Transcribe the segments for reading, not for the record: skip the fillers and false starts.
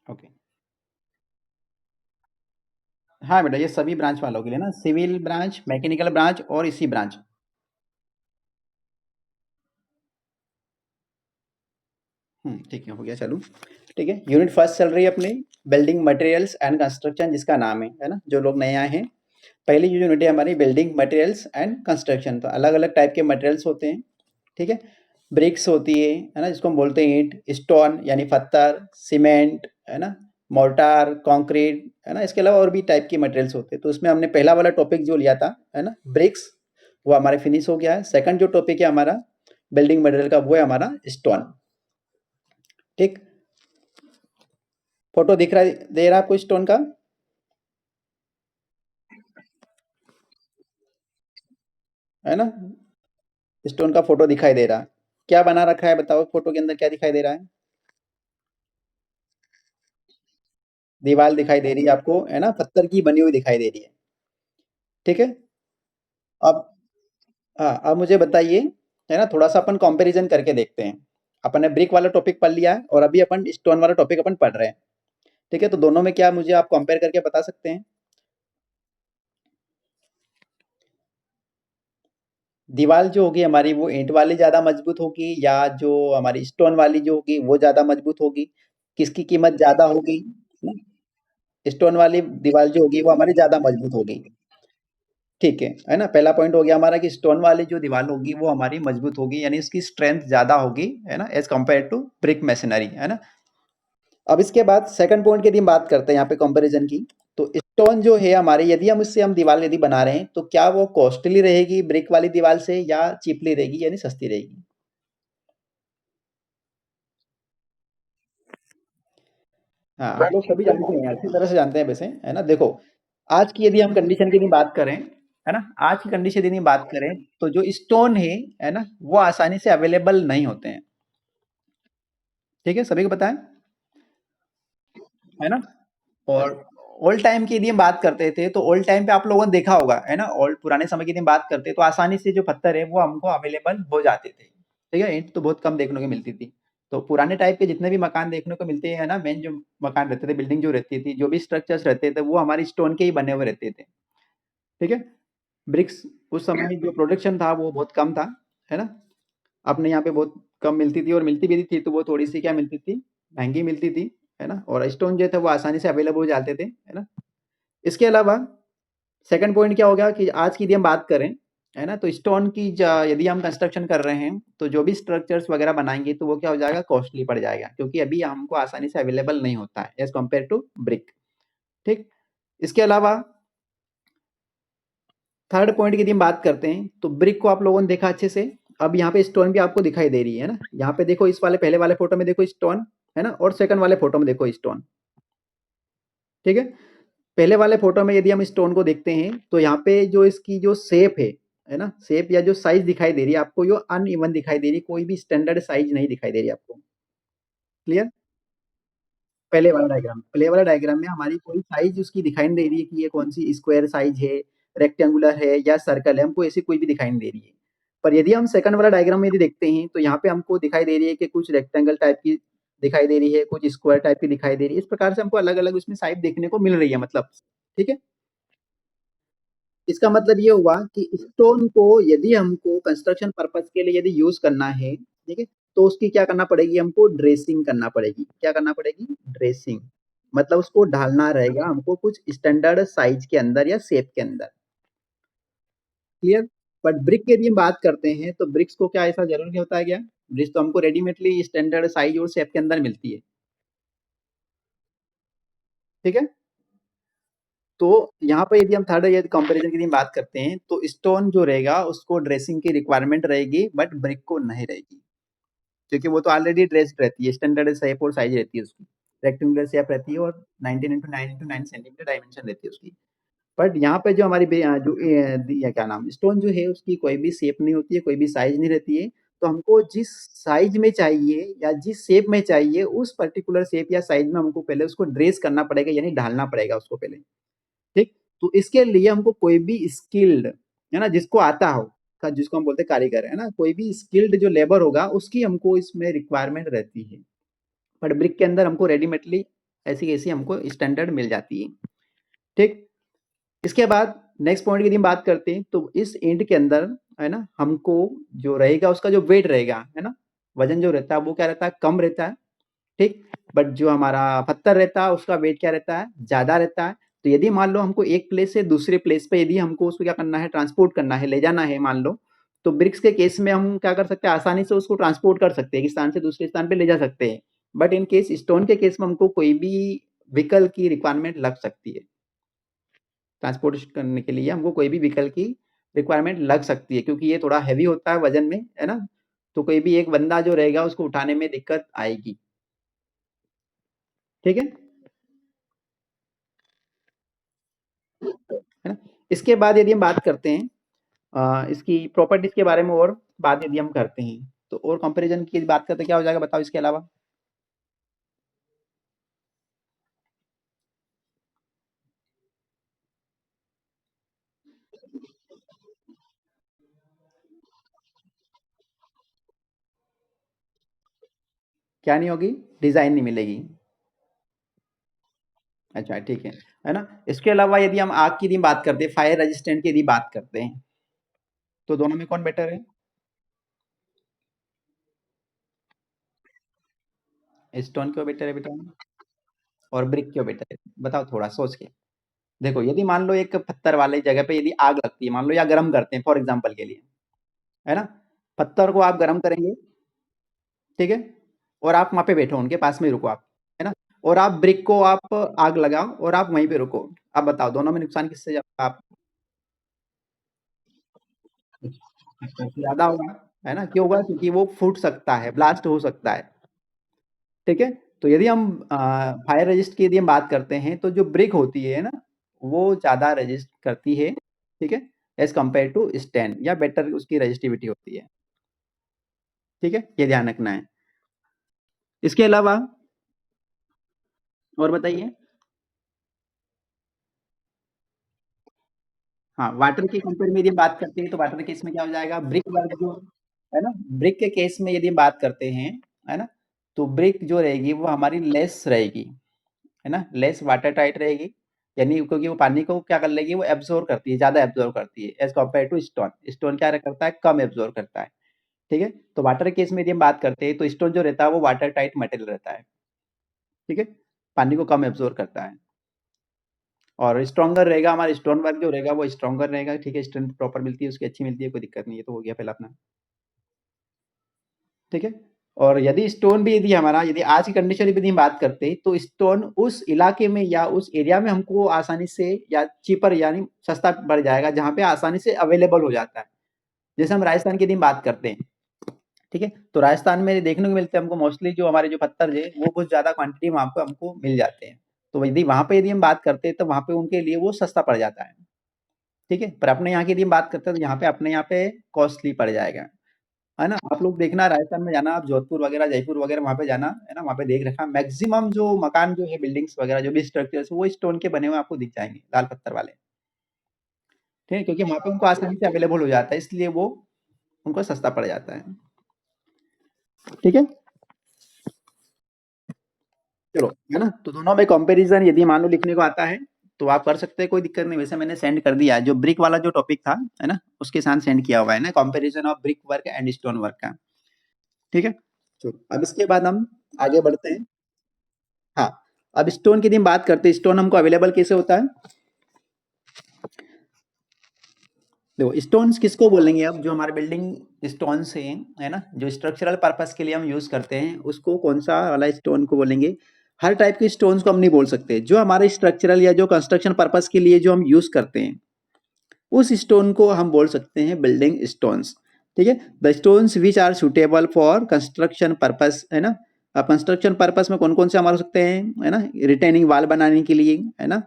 Okay. हाँ बेटा, ये सभी ब्रांच वालों के लिए ना, सिविल ब्रांच, मैकेनिकल ब्रांच और इसी ब्रांच। ठीक है, हो गया, चलो। ठीक है, यूनिट फर्स्ट चल रही है अपनी, बिल्डिंग मटेरियल्स एंड कंस्ट्रक्शन, जिसका नाम है ना, जो लोग नए आए हैं। पहली जो यूनिट है हमारी बिल्डिंग मटेरियल्स एंड कंस्ट्रक्शन। तो अलग अलग टाइप के मटेरियल्स होते हैं। ठीक है, ब्रिक्स होती है ना, जिसको हम बोलते हैं ईंट, स्टोन यानी पत्थर, सीमेंट है ना, मोर्टार, कंक्रीट है ना, इसके अलावा और भी टाइप के मटेरियल्स होते हैं। तो उसमें हमने पहला वाला टॉपिक जो लिया था है ना, ब्रिक्स, वो हमारे फिनिश हो गया है। सेकंड जो टॉपिक है हमारा बिल्डिंग मटेरियल का, वो है हमारा स्टोन। ठीक, फोटो दिख रहा दे रहा है आपको स्टोन का, है ना, स्टोन का फोटो दिखाई दे रहा है। क्या बना रखा है बताओ, फोटो के अंदर क्या दिखाई दे रहा है? दीवार दिखाई दे रही है आपको, है ना, पत्थर की बनी हुई दिखाई दे रही है। ठीक है, अब हाँ, अब मुझे बताइए, है ना, थोड़ा सा अपन कंपैरिजन करके देखते हैं। अपन ने ब्रिक वाला टॉपिक पढ़ लिया है और अभी अपन स्टोन वाला टॉपिक अपन पढ़ रहे हैं। ठीक है, तो दोनों में क्या मुझे आप कंपेयर करके बता सकते हैं? दीवार जो होगी हमारी, वो ईंट वाली ज्यादा मजबूत होगी या जो हमारी स्टोन वाली जो होगी वो ज्यादा मजबूत होगी? किसकी कीमत ज्यादा होगी? स्टोन वाली दीवार जो होगी वो हमारी ज्यादा मजबूत होगी। ठीक है ना, पहला पॉइंट हो गया हमारा कि स्टोन वाली जो दीवार होगी वो हमारी मजबूत होगी, यानी इसकी स्ट्रेंथ ज्यादा होगी, है ना, as compare to brick masonry, है ना। अब इसके बाद सेकंड पॉइंट की यदि हम बात करते हैं यहाँ पे कंपैरिजन की, तो स्टोन जो है हमारी, यदि हम इससे हम दीवार यदि बना रहे हैं, तो क्या वो कॉस्टली रहेगी ब्रिक वाली दीवार से या चीपली रहेगी, यानी सस्ती रहेगी? हाँ, आप लोग सभी जानते हैं, अच्छी तरह से जानते हैं वैसे, है ना। देखो, आज की यदि हम कंडीशन की यदि बात करें, है ना, आज की कंडीशन यदि बात करें, तो जो स्टोन है ना, वो आसानी से अवेलेबल नहीं होते हैं। ठीक है, सभी को पता है ना। और ओल्ड टाइम की यदि हम बात करते थे, तो ओल्ड टाइम पे आप लोगों ने देखा होगा, है ना, ओल्ड पुराने समय की यदि हम बात करते हैं, तो आसानी से जो पत्थर है वो हमको अवेलेबल हो जाते थे। ठीक है, ईंट तो बहुत कम देखने को मिलती थी। तो पुराने टाइप के जितने भी मकान देखने को मिलते हैं ना, मेन जो मकान रहते थे, बिल्डिंग जो रहती थी, जो भी स्ट्रक्चर्स रहते थे, वो हमारी स्टोन के ही बने हुए रहते थे। ठीक है, ब्रिक्स उस समय जो प्रोडक्शन था वो बहुत कम था, है ना। अपने यहाँ पे बहुत कम मिलती थी, और मिलती भी थी तो वो थोड़ी सी क्या मिलती थी, महंगी मिलती थी, है ना। और स्टोन जो थे वो आसानी से अवेलेबल हो जाते थे, है ना। इसके अलावा सेकंड पॉइंट क्या हो गया कि आज की यदि हम बात करें, है ना, तो स्टोन की यदि हम कंस्ट्रक्शन कर रहे हैं, तो जो भी स्ट्रक्चर्स वगैरह बनाएंगे तो वो क्या हो जाएगा, कॉस्टली पड़ जाएगा, क्योंकि अभी हमको आसानी से अवेलेबल नहीं होता है एज कम्पेयर टू ब्रिक। ठीक, इसके अलावा थर्ड पॉइंट की यदि हम बात करते हैं, तो ब्रिक को आप लोगों ने देखा अच्छे से। अब यहाँ पे स्टोन भी आपको दिखाई दे रही है ना, यहाँ पे देखो, इस वाले पहले वाले फोटो में देखो स्टोन, है ना, और सेकंड वाले फोटो में देखो स्टोन। ठीक है, पहले वाले फोटो में यदि हम स्टोन को देखते हैं, तो यहाँ पे जो इसकी जो शेप है ना, शेप या जो साइज दिखाई दे रही है आपको, जो अनइवन दिखाई दे रही है, कोई भी स्टैंडर्ड साइज नहीं दिखाई दे रही है आपको। क्लियर? पहले वाला डायग्राम में हमारी कोई साइज उसकी दिखाई नहीं दे रही है कि ये कौन सी स्क्वायर साइज है, रेक्टेंगुलर है या सर्कल है, हमको ऐसी कोई भी दिखाई नहीं दे रही है। पर यदि हम सेकंड वाला डायग्राम में यदि देखते हैं, तो यहाँ पे हमको दिखाई दे रही है कि कुछ रेक्टेंगल टाइप की दिखाई दे रही है, कुछ स्क्वायर टाइप की दिखाई दे रही है। इस प्रकार से हमको अलग अलग उसमें साइज देखने को मिल रही है, मतलब। ठीक है, इसका मतलब ये हुआ कि स्टोन को यदि हमको कंस्ट्रक्शन पर्पज के लिए यदि यूज करना है, ठीक है, तो उसकी क्या करना पड़ेगी, हमको ड्रेसिंग करना पड़ेगी। क्या करना पड़ेगी? ड्रेसिंग। मतलब उसको ढालना रहेगा हमको कुछ स्टैंडर्ड साइज के अंदर या शेप के अंदर। क्लियर? बट ब्रिक की यदि हम बात करते हैं, तो ब्रिक्स को क्या ऐसा जरूरी होता है क्या? ब्रिक्स तो हमको रेडीमेडली स्टैंडर्ड साइज और शेप के अंदर मिलती है। ठीक है, तो यहाँ पे यदि हम थर्ड यदि कंपैरिजन की यदि हम बात करते हैं, तो स्टोन जो रहेगा उसको ड्रेसिंग की रिक्वायरमेंट रहेगी, बट ब्रिक को नहीं रहेगी, क्योंकि वो तो ऑलरेडी ड्रेस्ड रहती है, स्टैंडर्ड शेप और साइज रहती है उसकी, रेक्टेंगुलर शेप रहती है, और 19 इंटू 9 इंटू 9 सेंटीमीटर डायमेंशन रहती है उसकी। बट यहाँ पे जो हमारी जो या क्या नाम, स्टोन जो है उसकी कोई भी शेप नहीं होती है, कोई भी साइज नहीं रहती है। तो हमको जिस साइज में चाहिए या जिस शेप में चाहिए, उस पर्टिकुलर शेप या साइज में हमको पहले उसको ड्रेस करना पड़ेगा, यानी ढालना पड़ेगा उसको पहले। ठीक, तो इसके लिए हमको कोई भी स्किल्ड, है ना, जिसको आता हो, जिसको हम बोलते हैं कारीगर, है ना, कोई भी स्किल्ड जो लेबर होगा उसकी हमको इसमें रिक्वायरमेंट रहती है। बट ब्रिक के अंदर हमको रेडीमेडली ऐसी कैसी हमको स्टैंडर्ड मिल जाती है। ठीक, इसके बाद नेक्स्ट पॉइंट की यदि हम बात करते हैं तो इस ईंट के अंदर है ना हमको जो रहेगा उसका जो वेट रहेगा है ना, वजन जो रहता है वो क्या रहता है, कम रहता है। ठीक, बट जो हमारा पत्थर रहता है उसका वेट क्या रहता है, ज्यादा रहता है। तो यदि मान लो हमको एक प्लेस से दूसरे प्लेस पे यदि हमको उसको क्या करना है, ट्रांसपोर्ट करना है, ले जाना है मान लो, तो ब्रिक्स के केस में हम क्या कर सकते हैं, आसानी से उसको ट्रांसपोर्ट कर सकते हैं, एक स्थान से दूसरे स्थान पे ले जा सकते हैं। बट इन केस स्टोन के केस में हमको कोई भी व्हीकल की रिक्वायरमेंट लग सकती है, ट्रांसपोर्ट करने के लिए हमको कोई भी व्हीकल की रिक्वायरमेंट लग सकती है, क्योंकि ये थोड़ा हैवी होता है वजन में, है ना। तो कोई भी एक बंदा जो रहेगा उसको उठाने में दिक्कत आएगी। ठीक है ना। इसके बाद यदि हम बात करते हैं इसकी प्रॉपर्टीज के बारे में, और बात यदि हम करते हैं तो और कंपैरिजन की बात करते हैं, क्या हो जाएगा बताओ इसके अलावा। क्या नहीं होगी, डिजाइन नहीं मिलेगी। अच्छा ठीक है ना। इसके अलावा यदि हम आग की यदि बात करते हैं, फायर रेजिस्टेंट की यदि बात करते हैं, तो दोनों में कौन बेटर है, स्टोन क्यों बेटर है बेटा, और ब्रिक क्यों बेटर है, बताओ थोड़ा सोच के। देखो यदि मान लो एक पत्थर वाली जगह पे यदि आग लगती है मान लो, या गर्म करते हैं फॉर एग्जांपल के लिए, है ना, पत्थर को आप गर्म करेंगे, ठीक है, और आप वहां पे बैठो, उनके पास में रुको आप, है ना, और आप ब्रिक को आप आग लगाओ और आप वहीं पे रुको, आप बताओ दोनों में नुकसान किससे ज्यादा आप, ज्यादा होगा, है ना, क्यों होगा, क्योंकि वो फूट सकता है, ब्लास्ट हो सकता है। ठीक है, तो यदि हम फायर रेजिस्ट की यदि हम बात करते हैं तो जो ब्रिक होती है ना, वो ज्यादा रेजिस्ट करती है, ठीक है, एज कम्पेयर टू स्टैंड, या बेटर उसकी रेजिस्टिविटी होती है। ठीक है, ये ध्यान रखना है। इसके अलावा और बताइए। हाँ, वाटर के कंपेयर में यदि हम बात करते हैं तो वाटर के केस में क्या हो जाएगा, ब्रिक वर्क जो है ना, ब्रिक के केस में यदि हम बात करते हैं, है ना, तो ब्रिक जो रहेगी वो हमारी लेस रहेगी, है ना, लेस वाटर टाइट रहेगी, यानी क्योंकि वो पानी को क्या कर लेगी, वो एब्जॉर्ब करती है, ज्यादा एब्जॉर्ब करती है as compare to stone. Stone क्या करता है, कम एब्जॉर्ब करता है। ठीक है, तो वाटर केस में यदि हम बात करते हैं तो स्टोन जो रहता है वो वाटर टाइट मटेरियल रहता है, ठीक है, पानी को कम एब्जॉर्ब करता है, और स्ट्रॉन्गर रहेगा, हमारा स्टोन वर्क जो रहेगा वो स्ट्रॉन्गर रहेगा, ठीक है, स्ट्रेंथ प्रॉपर मिलती है उसकी, अच्छी मिलती है, कोई दिक्कत नहीं है, तो हो गया पहला अपना। ठीक है, और यदि स्टोन भी यदि हमारा यदि आज की कंडीशन में यदि हम बात करते हैं तो स्टोन उस इलाके में या उस एरिया में हमको आसानी से या चीपर यानी सस्ता पड़ जाएगा, जहाँ पे आसानी से अवेलेबल हो जाता है। जैसे हम राजस्थान की यदि हम बात करते हैं, ठीक है, तो राजस्थान में देखने को मिलते हैं हमको मोस्टली जो हमारे जो पत्थर है वो बहुत ज्यादा क्वांटिटी वहां पे हमको मिल जाते हैं। तो यदि वहां पे यदि हम बात करते हैं तो वहां पे उनके लिए वो सस्ता पड़ जाता है। ठीक है, पर अपने यहाँ की यदि हम बात करते हैं तो यहाँ पे अपने यहाँ पे कॉस्टली पड़ जाएगा, है ना। आप लोग देखना राजस्थान में जाना, आप जोधपुर वगैरह जयपुर वगैरह वहां पे जाना, है ना, वहां पे देख रखा मैक्सिमम जो मकान जो है, बिल्डिंग्स वगैरह जो भी स्ट्रक्चर्स वो स्टोन के बने हुए आपको दिख जाएंगे, लाल पत्थर वाले। ठीक है, क्योंकि वहां पे उनको आसानी से अवेलेबल हो जाता है, इसलिए वो उनको सस्ता पड़ जाता है। ठीक है, चलो, है ना, तो दोनों में कंपैरिजन यदि मान लो लिखने को आता है तो आप कर सकते हैं, कोई दिक्कत नहीं। वैसे मैंने सेंड कर दिया है, जो ब्रिक वाला जो टॉपिक था, है ना, उसके साथ सेंड किया हुआ है ना, comparison of brick work and stone work का। ठीक है, चलो अब इसके बाद हम आगे बढ़ते हैं। हाँ, अब स्टोन की यदि हम बात करते हैं, स्टोन हमको अवेलेबल कैसे होता है। देखो स्टोन्स किसको बोलेंगे, अब जो हमारे बिल्डिंग स्टोन्स हैं, है ना, जो स्ट्रक्चरल पर्पस के लिए हम यूज करते हैं उसको कौन सा वाला स्टोन को बोलेंगे। हर टाइप के स्टोन्स को हम नहीं बोल सकते, जो हमारे स्ट्रक्चरल या जो कंस्ट्रक्शन पर्पस के लिए जो हम यूज करते हैं उस स्टोन को हम बोल सकते हैं बिल्डिंग स्टोन्स। ठीक है, the stones which are suitable for construction purpose, है ना। अब कंस्ट्रक्शन पर्पस में कौन कौन से हमारे हो सकते हैं, है ना, रिटेनिंग वाल बनाने के लिए, है ना,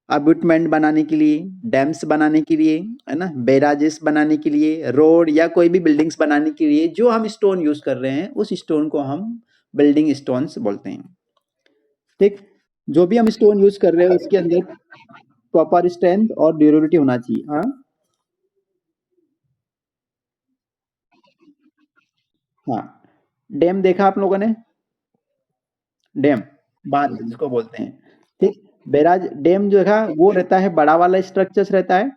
अबुटमेंट बनाने के लिए, डैम्स बनाने के लिए, है ना, बैराजेस बनाने के लिए, रोड या कोई भी बिल्डिंग्स बनाने के लिए जो हम स्टोन यूज कर रहे हैं उस स्टोन को हम बिल्डिंग स्टोन्स बोलते हैं। ठीक, जो भी हम स्टोन यूज कर रहे हैं उसके अंदर प्रॉपर स्ट्रेंथ और ड्यूरेबिलिटी होना चाहिए। हाँ, हाँ, डैम देखा आप लोगों ने, डैम, बांध जिसको बोलते हैं, ठीक। बैराज डैम जो है वो रहता है बड़ा वाला स्ट्रक्चर्स रहता है,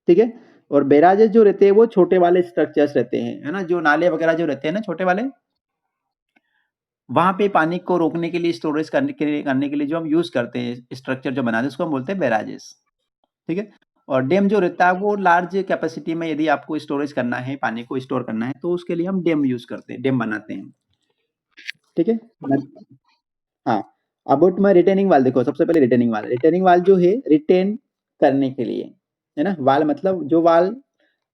ठीक है। और बैराजेस जो रहते हैं वो छोटे वाले स्ट्रक्चर्स रहते हैं, है ना, जो नाले वगैरह जो रहते हैं ना छोटे वाले, वहां पे पानी को रोकने के लिए, स्टोरेज करने के लिए जो हम यूज करते हैं स्ट्रक्चर जो बनाते हैं उसको हम बोलते हैं बैराजेस, ठीक है। और डैम जो रहता है वो लार्ज कैपेसिटी में यदि आपको स्टोरेज करना है, पानी को स्टोर करना है, तो उसके लिए हम डैम यूज करते हैं, डैम बनाते हैं, ठीक है। हाँ, अबाउट में रिटेनिंग वाल देखो, सबसे पहले रिटेनिंग वाल जो है रिटेन करने के लिए, है ना। वाल मतलब जो वाल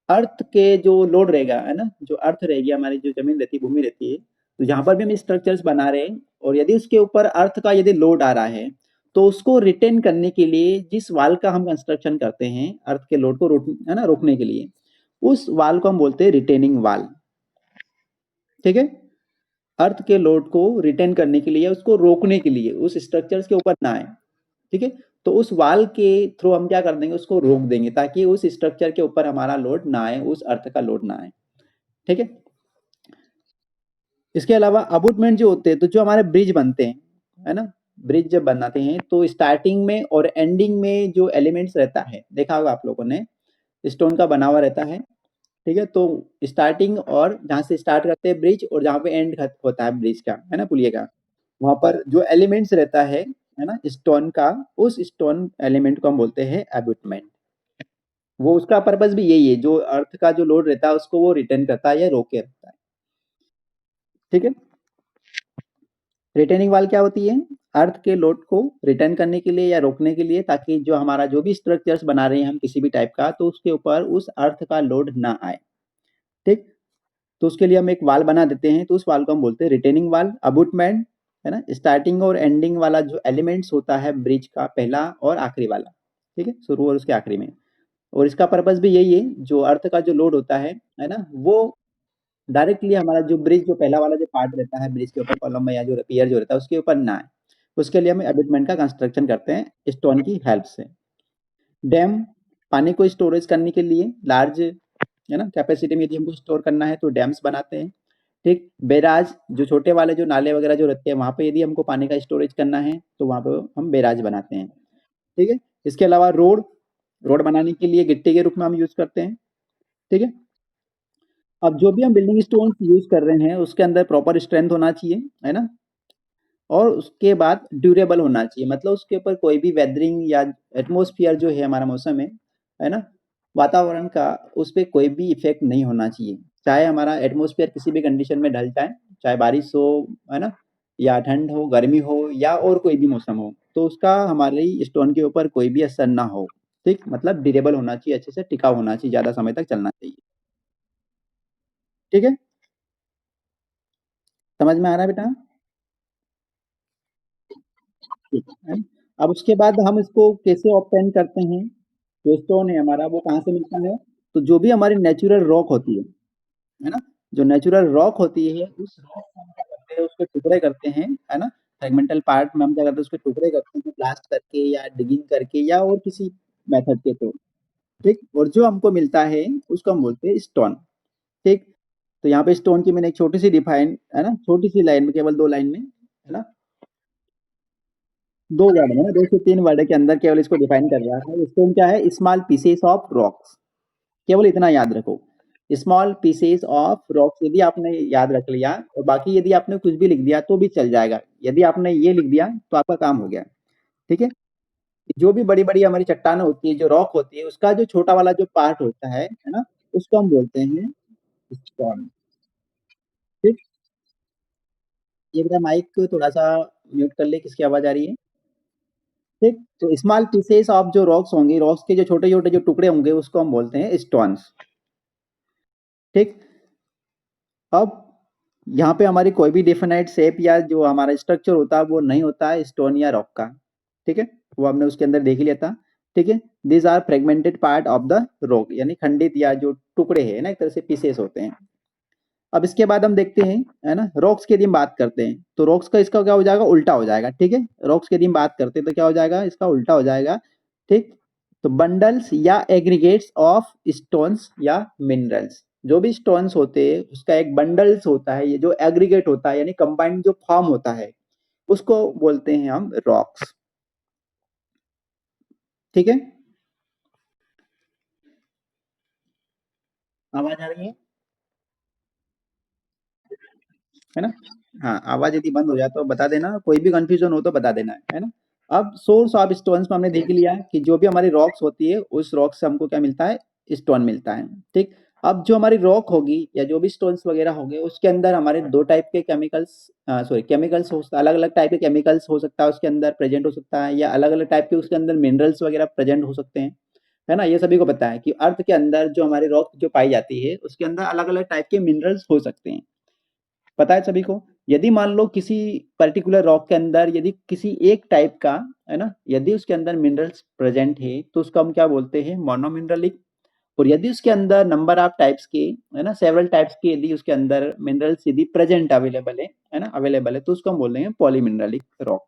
अर्थ के जो लोड रहेगा, है ना, जो अर्थ रहेगी हमारी, जो जमीन रहती है, भूमि रहती है, तो जहां पर भी हम स्ट्रक्चर्स बना रहे हैं और यदि उसके ऊपर अर्थ का यदि लोड आ रहा है, तो उसको रिटेन करने के लिए जिस वाल का हम कंस्ट्रक्शन करते हैं अर्थ के लोड को है ना, रोकने के लिए, उस वाल को हम बोलते हैं रिटेनिंग वाल, ठीक है। अर्थ के लोड को रिटेन करने के लिए, उसको रोकने के लिए, उस स्ट्रक्चर्स के ऊपर ना आए, ठीक है। तो उस वाल के थ्रू हम क्या कर देंगे, उसको रोक देंगे ताकि उस स्ट्रक्चर के ऊपर हमारा लोड ना आए, उस अर्थ का लोड ना आए, ठीक है। इसके अलावा अबूटमेंट जो होते हैं, तो जो हमारे ब्रिज बनते हैं, है ना, ब्रिज जब बनाते हैं तो स्टार्टिंग में और एंडिंग में जो एलिमेंट्स रहता है, देखा होगा आप लोगों ने, स्टोन का बना हुआ रहता है, ठीक है। तो स्टार्टिंग और जहाँ से स्टार्ट करते हैं ब्रिज और जहाँ पे एंड होता है ब्रिज का, है ना, पुलिये का, वहां पर जो एलिमेंट्स रहता है ना, स्टोन का, उस स्टोन एलिमेंट को हम बोलते हैं एबुटमेंट। वो उसका पर्पस भी यही है, जो अर्थ का जो लोड रहता है उसको वो रिटर्न करता है या रोके रखता है, ठीक है। रिटेनिंग वाल क्या होती है, अर्थ के लोड को रिटर्न करने के लिए या रोकने के लिए, ताकि जो हमारा जो भी स्ट्रक्चर्स बना रहे हैं हम किसी भी टाइप का, तो उसके ऊपर उस अर्थ का लोड ना आए, ठीक। तो उसके लिए हम एक वाल बना देते हैं, तो उस वाल को हम बोलते हैं रिटेनिंग वाल, अबूटमेंट, है ना। स्टार्टिंग और एंडिंग वाला जो एलिमेंट्स होता है ब्रिज का, पहला और आखिरी वाला, ठीक है, शुरू और उसके आखिरी में। और इसका पर्पस भी यही है, जो अर्थ का जो लोड होता है ना, वो डायरेक्टली हमारा जो ब्रिज, जो पहला वाला जो पार्ट रहता है ब्रिज के ऊपर, कॉलम में या जो पियर जो रहता है उसके ऊपर ना आए, उसके लिए हम एबेटमेंट का कंस्ट्रक्शन करते हैं स्टोन की हेल्प से। डैम, पानी को स्टोरेज करने के लिए लार्ज, है ना, कैपेसिटी में यदि हमको स्टोर करना है तो डैम्स बनाते हैं, ठीक। बैराज, जो छोटे वाले जो नाले वगैरह जो रहते हैं वहां पे यदि हमको पानी का स्टोरेज करना है तो वहां पे हम बैराज बनाते हैं, ठीक है। इसके अलावा रोड, रोड बनाने के लिए गिट्टी के रूप में हम यूज करते हैं, ठीक है। अब जो भी हम बिल्डिंग स्टोन्स यूज कर रहे हैं उसके अंदर प्रॉपर स्ट्रेंथ होना चाहिए, है ना। और उसके बाद ड्यूरेबल होना चाहिए, मतलब उसके ऊपर कोई भी वेदरिंग या एटमॉस्फेयर जो है हमारा मौसम है ना, वातावरण का, उस पे कोई भी इफेक्ट नहीं होना चाहिए। चाहे हमारा एटमॉस्फेयर किसी भी कंडीशन में ढल जाए, चाहे बारिश हो, है ना, या ठंड हो, गर्मी हो, या और कोई भी मौसम हो, तो उसका हमारी स्टोन के ऊपर कोई भी असर ना हो, ठीक। मतलब ड्यूरेबल होना चाहिए, अच्छे से टिकाऊ होना चाहिए, ज्यादा समय तक चलना चाहिए, ठीक है। समझ में आ रहा है बेटा? ठीक है। अब उसके बाद हम इसको कैसे ऑब्टेन करते हैं, जो स्टोन है हमारा वो कहाँ से मिलता है, तो जो भी हमारी नेचुरल रॉक होती है ना, जो नेचुरल रॉक होती है उस रॉक को हम क्या करते हैं, उसके टुकड़े करते हैं, है ना, सेगमेंटल पार्ट में हम क्या करते हैं, उसके टुकड़े करते हैं ब्लास्ट करके या डिगिंग करके या और किसी मेथड के थ्रू, ठीक। और जो हमको मिलता है उसको हम बोलते हैं स्टोन, ठीक। तो यहाँ पे स्टोन की मैंने एक छोटी सी डिफाइन, है ना, छोटी सी लाइन में, केवल 2 लाइन में, है ना, 2 वर्ड में, 2 से 3 वर्ड के अंदर केवल इसको डिफाइन कर रहा है। स्टोन क्या है, स्मॉल पीसेस ऑफ रॉक्स, केवल इतना याद रखो, स्मॉल पीसेस ऑफ रॉक्स, यदि आपने याद रख लिया और बाकी यदि आपने कुछ भी लिख दिया तो भी चल जाएगा, यदि आपने ये लिख दिया तो आपका काम हो गया, ठीक है। जो भी बड़ी बड़ी हमारी चट्टान होती है, जो रॉक होती है, उसका जो छोटा वाला जो पार्ट होता है ना, उसको हम बोलते हैं स्टोन, ठीक। ये मेरा माइक थोड़ा सा म्यूट कर ले, किसकी आवाज आ रही है, ठीक। तो स्मॉल पीसेस ऑफ जो रॉक्स होंगे, रॉक्स के जो छोटे छोटे जो टुकड़े होंगे उसको हम बोलते हैं स्टोन्स, ठीक। अब यहाँ पे हमारी कोई भी डेफिनाइट शेप या जो हमारा स्ट्रक्चर होता है वो नहीं होता है स्टोन या रॉक का, ठीक है, वो हमने उसके अंदर देख लिया था, ठीक है। These are fragmented part of the rock, यानी खंडित या जो टुकड़े हैं ना, एक तरह से पीसेस होते हैं। अब इसके बाद हम देखते हैं, है ना, रॉक्स की यदि हम बात करते हैं तो रॉक्स का इसका क्या हो जाएगा, उल्टा हो जाएगा, ठीक है। रॉक्स की यदि हम बात करते हैं तो क्या हो जाएगा, इसका उल्टा हो जाएगा, ठीक। तो बंडल्स या एग्रीगेट्स ऑफ स्टोन्स या मिनरल्स, जो भी स्टोन्स होते हैं उसका एक बंडल्स होता है, ये जो एग्रीगेट होता है यानी कंबाइंड जो फॉर्म होता है, उसको बोलते हैं हम रॉक्स। ठीक है, आवाज आ रही है ना? हाँ, आवाज यदि बंद हो जाए तो बता देना, कोई भी कंफ्यूजन हो तो बता देना, है ना? अब सोर्स ऑफ स्टोन्स में हमने देख लिया कि जो भी हमारी रॉक्स होती है उस रॉक से हमको क्या मिलता है, स्टोन मिलता है। ठीक, अब जो हमारी रॉक होगी या जो भी स्टोन्स वगैरह होंगे उसके अंदर हमारे दो टाइप के केमिकल्स, सॉरी केमिकल्स हो, अलग अलग टाइप के केमिकल्स हो सकता है उसके अंदर प्रेजेंट हो सकता है, या अलग अलग टाइप के उसके अंदर मिनरल्स वगैरह प्रेजेंट हो सकते हैं, है ना? ये सभी को पता है कि अर्थ के अंदर जो हमारी रॉक जो पाई जाती है उसके अंदर अलग अलग टाइप के मिनरल्स हो सकते हैं, पता है सभी को। यदि मान लो किसी पर्टिकुलर रॉक के अंदर यदि किसी एक टाइप का, है ना, यदि उसके अंदर मिनरल्स प्रेजेंट है तो उसको हम क्या बोलते हैं, मोनोमिनरलिक। और यदि उसके अंदर नंबर ऑफ टाइप्स के, है ना, सेवरल टाइप्स के यदि उसके अंदर मिनरल्स यदि प्रेजेंट अवेलेबल है ना, अवेलेबल है, तो उसको हम बोल रहे हैं पॉलीमिनरलिक रॉक।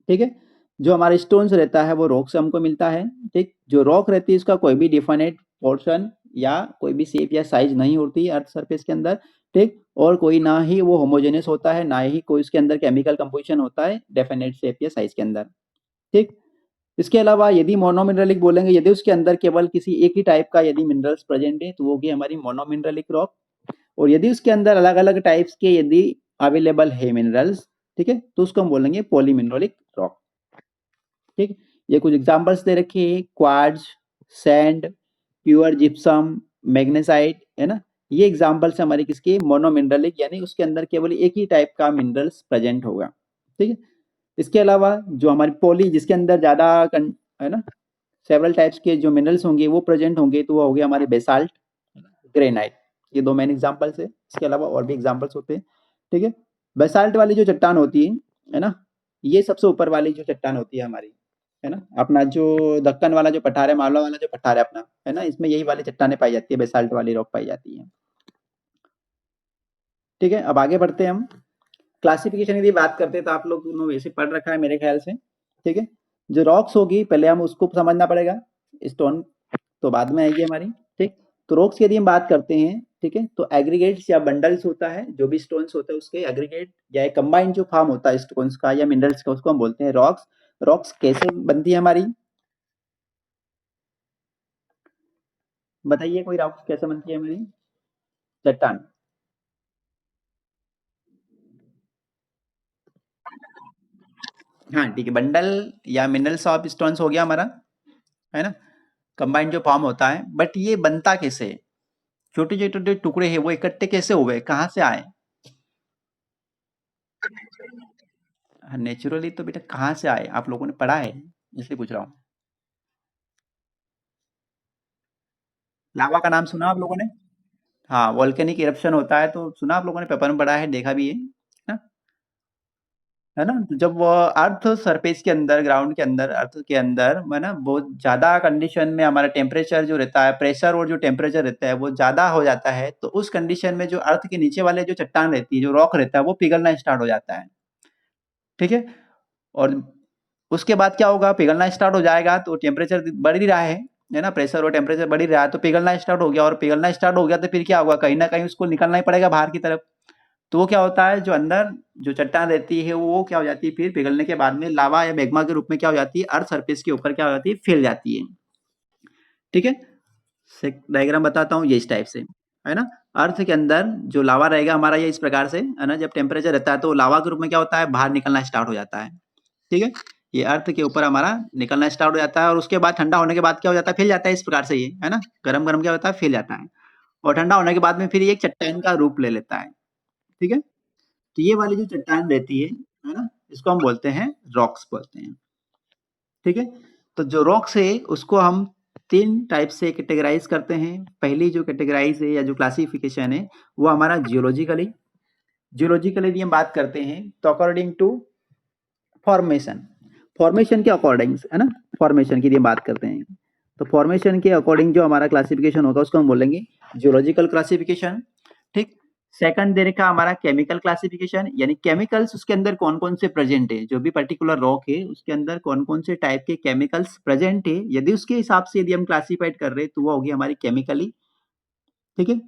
ठीक है, जो हमारे स्टोन्स रहता है वो रॉक से हमको मिलता है। ठीक, जो रॉक रहती है उसका कोई भी डिफाइनेट पोर्शन या कोई भी शेप या साइज नहीं होती अर्थ सरफेस के अंदर। ठीक, और कोई ना ही वो होमोजेनियस होता है, ना ही कोई उसके अंदर केमिकल कंपोजिशन होता है डेफिनेट शेप या साइज के अंदर। ठीक, इसके अलावा यदि मोनोमिनरलिक बोलेंगे, यदि उसके अंदर केवल किसी एक ही टाइप का यदि मिनरल्स प्रेजेंट है तो वो होगी हमारी मोनोमिनरलिक रॉक। और यदि उसके अंदर अलग अलग टाइप्स के यदि अवेलेबल है मिनरल्स, ठीक है, तो उसको हम बोलेंगे पॉलीमिनरलिक रॉक। ठीक, ये कुछ एग्जांपल्स दे रखे हैं, quartz, sand, pure gypsum, magnesite, है ना? ये एग्जांपल्स हमारे किसके, मोनोमिनरलिक, यानी उसके अंदर केवल एक ही टाइप का मिनरल्स प्रेजेंट होगा। ठीक है, इसके अलावा जो हमारी पॉली जिसके अंदर ज्यादा है ना, सेवरल टाइप्स के जो मिनरल्स होंगे वो प्रेजेंट होंगे, तो वो हो गया हमारे बेसाल्ट, ग्रेनाइट। ये दो मेन एग्जांपल्स है, इसके अलावा और भी एग्जांपल्स होते हैं। ठीक है, बेसाल्ट वाली जो चट्टान होती है ना, ये सबसे ऊपर वाली जो चट्टान होती है हमारी, है ना, अपना जो दक्कन वाला जो पठार है, मालवा वाला जो पठार है अपना, है ना, इसमें यही वाली चट्टानें पाई जाती है, बेसाल्ट वाली रॉक पाई जाती है। ठीक है, अब आगे बढ़ते हैं हम। क्लासिफिकेशन की बात करते हैं तो आप लोग ने वैसे पढ़ रखा है मेरे ख्याल से। ठीक है, जो रॉक्स होगी पहले हम उसको समझना पड़ेगा, स्टोन तो बाद में आएगी हमारी। ठीक, तो रॉक्स की यदि हम बात करते हैं, ठीक है, तो एग्रीगेट्स या बंडल्स होता है, जो भी स्टोन्स होते हैं उसके एग्रीगेट या एक कंबाइंड जो फॉर्म होता है स्टोन्स का या मिनरल्स का, उसको हम बोलते हैं रॉक्स। रॉक्स कैसे बनती है हमारी, बताइए कोई, रॉक्स कैसे बनती है हमारी चट्टान? हाँ ठीक है, बंडल या मिनरल्स ऑफ स्टोन्स हो गया हमारा, है ना, कंबाइंड जो फॉर्म होता है, बट ये बनता कैसे है, छोटे छोटे टुकड़े हैं वो इकट्ठे कैसे हुए, कहाँ से आए? नेचुरली तो बेटा कहाँ से आए, आप लोगों ने पढ़ा है इसलिए पूछ रहा हूँ। लावा का नाम सुना आप लोगों ने? हाँ, वोल्केनिक इरप्शन होता है तो सुना आप लोगों ने, पेपर में पढ़ा है, देखा भी है ना? है ना, तो जब वो अर्थ सरफेस के अंदर, ग्राउंड के अंदर, अर्थ के अंदर है ना, बहुत ज्यादा कंडीशन में हमारा टेम्परेचर जो रहता है, प्रेशर और जो टेम्परेचर रहता है वो ज्यादा हो जाता है, तो उस कंडीशन में जो अर्थ के नीचे वाले जो चट्टान रहती है, जो रॉक रहता है, वो पिघलना स्टार्ट हो जाता है। ठीक है, और उसके बाद क्या होगा, पिघलना स्टार्ट हो जाएगा तो टेम्परेचर बढ़ ही रहा है ना, प्रेशर और टेम्परेचर बढ़ ही रहा है तो पिघलना स्टार्ट हो गया, और पिघलना स्टार्ट हो गया तो फिर क्या होगा, कहीं ना कहीं उसको निकलना ही पड़ेगा बाहर की तरफ। तो वो क्या होता है, जो अंदर जो चट्टान रहती है वो क्या हो जाती है, फिर पिघलने के बाद में लावा या मैग्मा के रूप में क्या हो जाती है, अर्थ सरफेस के ऊपर क्या हो जाती है, फैल जाती है। ठीक है, डायग्राम बताता हूँ ये इस टाइप से, है ना। अर्थ के अंदर जो लावा रहेगा हमारा ये इस प्रकार से, है ना, जब टेम्परेचर रहता है तो लावा के रूप में क्या होता है, बाहर निकलना स्टार्ट हो जाता है। ठीक है, ये अर्थ के ऊपर हमारा निकलना स्टार्ट हो जाता है, और उसके बाद ठंडा होने के बाद क्या हो जाता है, फैल जाता है इस प्रकार से, ये है ना, गरम गरम क्या होता है, फैल जाता है, और ठंडा होने के बाद में फिर ये एक चट्टान का रूप ले लेता है। ठीक है, तो ये वाली जो चट्टान रहती है ना, इसको हम बोलते हैं रॉक्स बोलते हैं। ठीक है, तो जो रॉक्स है उसको हम तीन टाइप से कैटेगराइज करते हैं। पहली जो कैटेगराइज है या जो क्लासिफिकेशन है वो हमारा जियोलॉजिकली, जियोलॉजिकली यदि हम बात करते हैं तो अकॉर्डिंग टू फॉर्मेशन, फॉर्मेशन के अकॉर्डिंग, है ना, फॉर्मेशन की यदि हम बात करते हैं तो फॉर्मेशन के अकॉर्डिंग जो हमारा क्लासिफिकेशन होगा उसको हम बोलेंगे जियोलॉजिकल क्लासिफिकेशन। ठीक, सेकंड दे रखा हमारा केमिकल क्लासिफिकेशन, यानी केमिकल्स उसके अंदर कौन कौन से प्रेजेंट है, जो भी पर्टिकुलर रॉक है उसके अंदर कौन कौन से टाइप के केमिकल्स प्रेजेंट है, यदि उसके हिसाब से यदि हम क्लासिफाइड कर रहे हैं तो वो होगी हमारी केमिकली। ठीक है,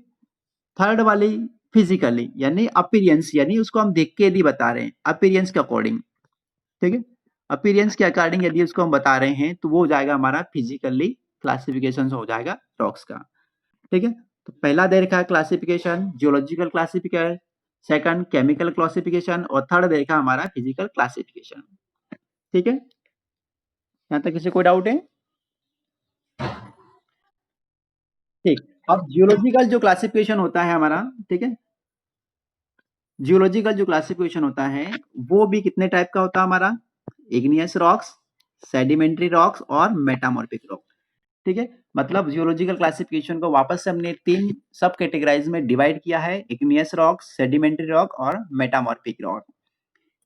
थर्ड वाली फिजिकली यानी अपीयरेंस, यानी उसको हम देख के यदि बता रहे हैं अपीयरेंस के अकॉर्डिंग, ठीक है, अपीयरेंस के अकॉर्डिंग यदि उसको हम बता रहे हैं तो वो हो जाएगा हमारा फिजिकली क्लासिफिकेशन हो जाएगा रॉक्स का, ठीक है। तो पहला दे रखा है classification geological classification, second chemical classification और थर्ड दे रखा हमारा फिजिकल क्लासिफिकेशन, ठीक है। यहाँ तक किसी कोई डाउट है? ठीक। अब जियोलॉजिकल जो क्लासिफिकेशन होता है हमारा, ठीक है, जियोलॉजिकल जो क्लासिफिकेशन होता है वो भी कितने टाइप का होता है हमारा, इग्नियस रॉक्स, सेडिमेंट्री रॉक्स और मेटामॉर्फिक रॉक, ठीक है। मतलब जियोलॉजिकल क्लासिफिकेशन को वापस से हमने 3 सब कैटेगराइज में डिवाइड किया है, इग्नियस रॉक, सेडिमेंट्री रॉक और मेटामॉर्फिक रॉक,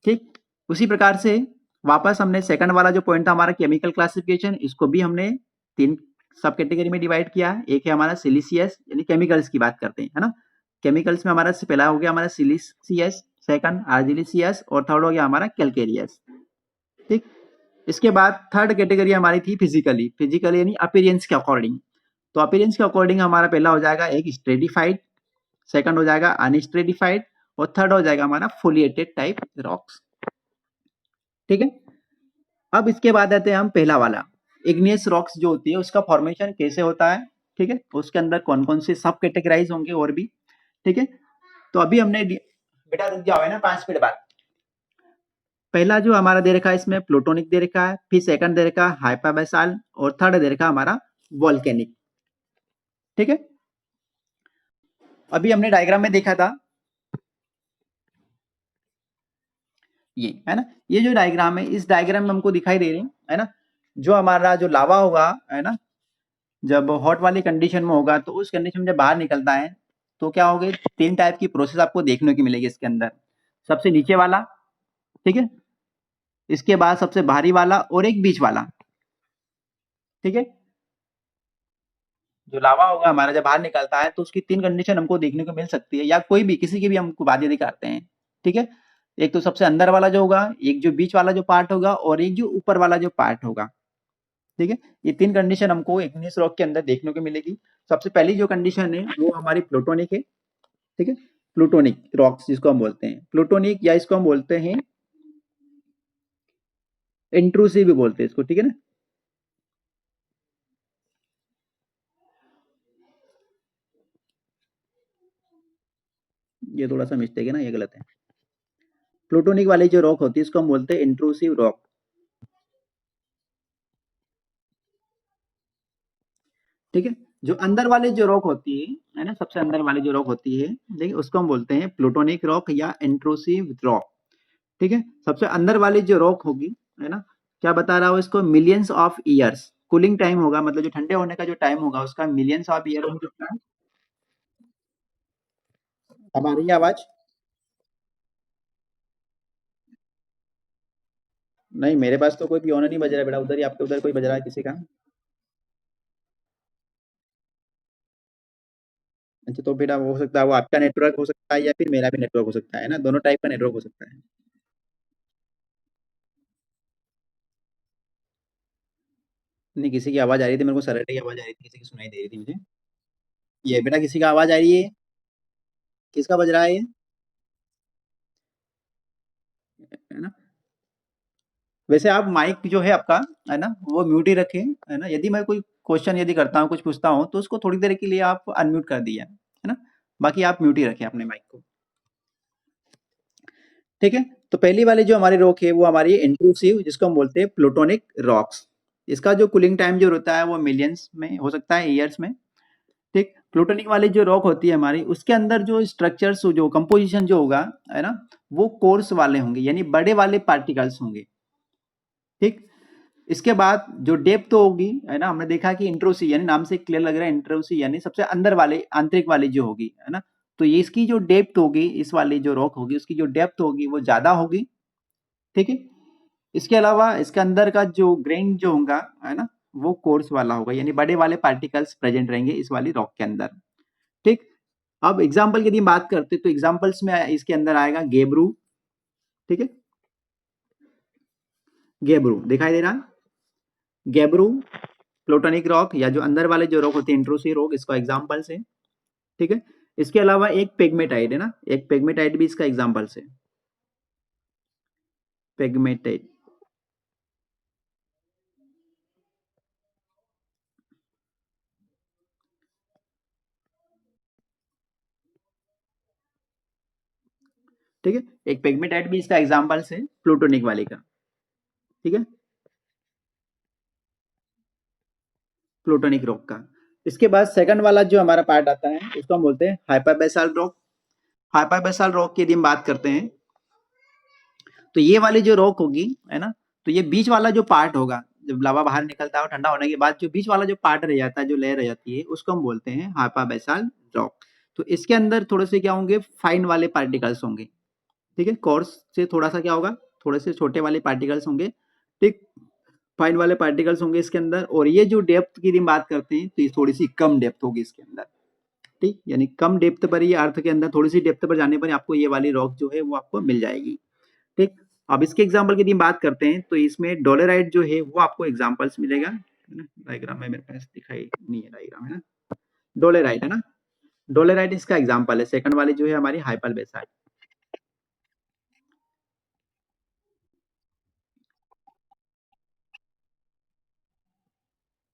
ठीक। उसी प्रकार से वापस हमने सेकंड वाला जो पॉइंट था हमारा केमिकल क्लासिफिकेशन, इसको भी हमने 3 सब कैटेगरी में डिवाइड किया है। एक है हमारा सिलिशियस यानी केमिकल्स की बात करते हैं, है ना। केमिकल्स में हमारा पहला हो गया हमारा सिलिशियस, सेकंड आर्जिलिशियस और थर्ड हो गया हमारा कैलकेरियस, ठीक। इसके बाद थर्ड कैटेगरी हमारी थी फिजिकली, फिजिकली यानी अपीयरेंस के अकॉर्डिंग। तो अपीयरेंस के अकॉर्डिंग हमारा पहला हो जाएगा एक स्ट्रेटिफाइड, सेकंड हो जाएगा अनस्ट्रेटिफाइड और थर्ड हो जाएगा हमारा फोलिएटेड टाइप रॉक्स, ठीक है। अब इसके बाद आते हैं हम पहला वाला इग्नियस रॉक्स जो होती है उसका फॉर्मेशन कैसे होता है, ठीक है, उसके अंदर कौन कौन से सब कैटेगराइज होंगे और भी, ठीक है। तो अभी हमने बेटा रुक जाओ, है ना, 5 मिनट बाद। पहला जो हमारा दे रखा है इसमें प्लूटोनिक दे रखा है, फिर सेकंड दे रखा है हाइपाबैसाल और थर्ड दे रखा है हमारा वोल्केनिक, ठीक है। अभी हमने डायग्राम में देखा था ये, है ना, ये जो डायग्राम है इस डायग्राम में हमको दिखाई दे रही है ना, जो हमारा जो लावा होगा, है ना, जब हॉट वाली कंडीशन में होगा तो उस कंडीशन में जब बाहर निकलता है तो क्या होगा, 3 टाइप की प्रोसेस आपको देखने की मिलेगी इसके अंदर। सबसे नीचे वाला, ठीक है, इसके बाद सबसे भारी वाला और एक बीच वाला, ठीक है। जो लावा होगा हमारा जब बाहर निकलता है तो उसकी 3 कंडीशन हमको देखने को मिल सकती है, या कोई भी किसी की भी हमको बातें दिखाते हैं, ठीक है। एक तो सबसे अंदर वाला जो होगा, एक जो बीच वाला जो पार्ट होगा और एक जो ऊपर वाला जो पार्ट होगा, ठीक है। ये 3 कंडीशन हमको इग्नियस रॉक के अंदर देखने को मिलेगी। सबसे पहली जो कंडीशन है वो हमारी प्लूटोनिक है, ठीक है, प्लूटोनिक रॉक्स जिसको हम बोलते हैं प्लूटोनिक, या इसको हम बोलते हैं इंट्रूसिव भी बोलते हैं इसको, ठीक है ना। ये थोड़ा सा मिस्टेक है ना, ये गलत है। प्लूटोनिक वाली जो रॉक होती है इसको हम बोलते हैं इंट्रूसिव रॉक, ठीक है। जो अंदर वाली जो रॉक होती है ना, सबसे अंदर वाली जो रॉक होती है, देखिए उसको हम बोलते हैं प्लूटोनिक रॉक या इंट्रूसिव रॉक, ठीक है। सबसे अंदर वाली जो रॉक होगी, है ना, क्या बता रहा हूँ इसको, millions of years cooling time होगा, मतलब जो ठंडे होने का जो टाइम होगा उसका मिलियंस ऑफ ईयर हो सकता है। अब आ रही है आवाज? नहीं, मेरे पास तो कोई पियोना नहीं बज रहा है बेटा, उधर ही आपके उधर कोई बज रहा है किसी का। अच्छा, तो बेटा हो सकता है वो आपका नेटवर्क हो सकता है या फिर मेरा भी नेटवर्क हो सकता है ना, दोनों टाइप का नेटवर्क हो सकता है। नहीं, किसी की आवाज आ रही थी मेरे को, सरेटे की आवाज आ रही थी, किसी की सुनाई दे रही थी मुझे। ये बेटा किसी का आवाज आ रही है, किसका बज रहा है ये, है ना। वैसे आप माइक जो है आपका, है ना, वो म्यूट ही रखें, है ना। यदि मैं कोई क्वेश्चन यदि करता हूँ, कुछ पूछता हूँ तो उसको थोड़ी देर के लिए आप अनम्यूट कर दिया, है ना। बाकी आप म्यूट ही रखें अपने माइक को, ठीक है। तो पहली वाली जो हमारी रॉक है वो हमारी इंट्रूसिव जिसको हम बोलते हैं प्लूटोनिक रॉक्स। इसका जो कूलिंग टाइम जो होता है वो मिलियंस में हो सकता है, ईयर्स में, ठीक। प्लूटोनिक वाली जो रॉक होती है हमारी, उसके अंदर जो स्ट्रक्चर्स जो कंपोजिशन जो होगा, है ना, वो कोर्स वाले होंगे यानी बड़े वाले पार्टिकल्स होंगे, ठीक। इसके बाद जो डेप्थ होगी, है ना, हमने देखा कि इंट्रोसी यानी नाम से क्लियर लग रहा है, इंट्रोसी यानी सबसे अंदर वाले आंतरिक वाली जो होगी, है ना। तो ये इसकी जो डेप्थ होगी, इस वाली जो रॉक होगी उसकी जो डेप्थ होगी वो ज्यादा होगी, ठीक है। इसके अलावा इसके अंदर का जो ग्रेन जो होगा, है ना, वो कोर्स वाला होगा यानी बड़े वाले पार्टिकल्स प्रेजेंट रहेंगे इस वाली रॉक के अंदर, ठीक। अब एग्जाम्पल की यदि बात करते तो एग्जाम्पल्स में इसके अंदर आएगा गेब्रू, ठीक है, गेब्रू दिखाई दे रहा है, गेब्रू प्लूटोनिक रॉक या जो अंदर वाले जो रॉक होते हैं इंट्रूसिव रॉक, इसका एग्जाम्पल्स है, ठीक है। इसके अलावा एक पेग्मेटाइट है ना, एक पेग्मेटाइट भी इसका एग्जाम्पल्स है। पेग्मेटाइट, ठीक है, एक पेग्मेटाइट भी इसका एग्जाम्पल्स है प्लूटोनिक वाले का, ठीक है, प्लूटोनिक रॉक का। इसके बाद सेकंड वाला जो हमारा पार्ट आता है उसको हम बोलते हैं हाइपरबेसाल्ट रॉक। हाइपरबेसाल्ट रॉक की यदि हम बात करते हैं तो ये वाली जो रॉक होगी, है ना, तो ये बीच वाला जो पार्ट होगा, जब लावा बाहर निकलता है और ठंडा होने के बाद जो बीच वाला जो पार्ट रह जाता है, जो लेयर रह जाती है, उसको हम बोलते हैं हाइपरबेसाल्ट रॉक। तो इसके अंदर थोड़े से क्या होंगे, फाइन वाले पार्टिकल्स होंगे, ठीक है, कोर्स से थोड़ा सा क्या होगा, थोड़े से छोटे वाले पार्टिकल्स होंगे, ठीक, फाइन वाले पार्टिकल्स होंगे इसके अंदर। और ये जो डेप्थ की बात करते हैं तो ये थोड़ी सी कम डेप्थ होगी इसके अंदर, ठीक, यानी कम डेप्थ पर, ये अर्थ के अंदर थोड़ी सी डेप्थ पर जाने पर आपको ये वाली रॉक जो है वो आपको मिल जाएगी, ठीक। अब इसके एग्जाम्पल की बात करते हैं तो इसमें डोलेराइट जो है वो आपको एग्जाम्पल्स मिलेगा, है ना, डायग्राम में मेरे पास दिखाई नहीं है, डायग्राम है ना, डोलेराइट है ना, डोलेराइट इसका एग्जाम्पल है। सेकंड वाली जो है हमारी हाइपर बेसाइट।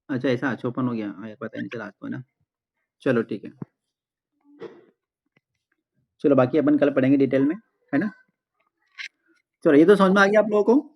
अच्छा, ऐसा अच्छा ओपन हो गया, पता नहीं चला आपको, है ना, चलो ठीक है, चलो बाकी अपन कल पढ़ेंगे डिटेल में, है ना। चलो ये तो समझ में आ गया आप लोगों को।